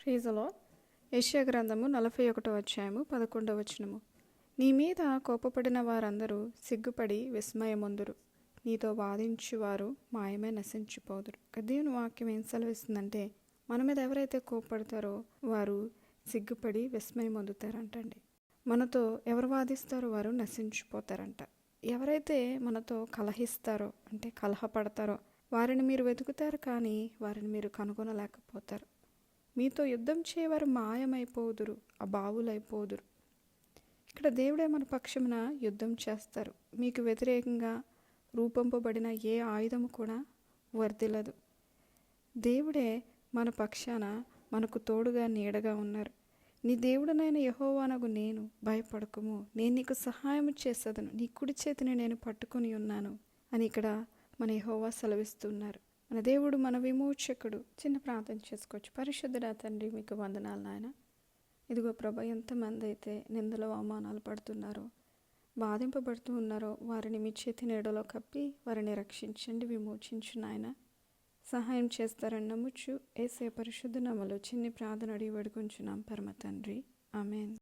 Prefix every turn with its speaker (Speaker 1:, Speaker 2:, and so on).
Speaker 1: Praise the lord. యెషయా గ్రంథము 41వ అధ్యాయము 11వ వచనము. నీ మీద కోపపడిన వారందరూ సిగ్గుపడి విస్మయమొందురు, నీతో వాదించువారు మాయమే నశించిపోదురు. దేవుని వాక్యం ఏం సెలవిస్తుందంటే, మన మీద ఎవరైతే కోపపడతారో వారు సిగ్గుపడి విస్మయం పొందుతారంటండి. మనతో ఎవరు వాదిస్తారో వారు నశించిపోతారంట. ఎవరైతే మనతో కలహిస్తారో అంటే కలహపడతారో వారిని మీరు వెతుకుతారు, కానీ వారిని మీరు కనుగొనలేకపోతారు. మీతో యుద్ధం చేయవారు మాయమైపోదురు, అబావులైపోదురు. ఇక్కడ దేవుడే మన పక్షమున యుద్ధం చేస్తారు. మీకు వ్యతిరేకంగా రూపొంపబడిన ఏ ఆయుధము కూడా వర్ధిల్లదు. దేవుడే మన పక్షాన మనకు తోడుగా నీడగా ఉన్నారు. నీ దేవుడనైన యెహోవానగు నేను, భయపడకుము, నేను నీకు సహాయం చేసేదను, నీ కుడి చేతిని నేను పట్టుకొని ఉన్నాను అని ఇక్కడ మన యెహోవా సెలవిస్తున్నారు. మన దేవుడు మన విమోచకుడు. చిన్న ప్రార్థన చేసుకోవచ్చు. పరిశుద్ధుడా తండ్రి, మీకు వందనాలు నాయన. ఇదిగో ప్రభా, ఎంతమంది అయితే నిందలు అవమానాలు పడుతున్నారో, బాధింపబడుతూ ఉన్నారో వారిని మీ చేతి నీడలో కప్పి వారిని రక్షించండి, విమోచించు నాయన. సహాయం చేస్తారని నమ్ముచు యేసయ్య పరిశుద్ధ నామములో చిన్ని ప్రార్థన అడిగి వేడుకొంచున్నాం పరమ తండ్రి. ఆమేన్.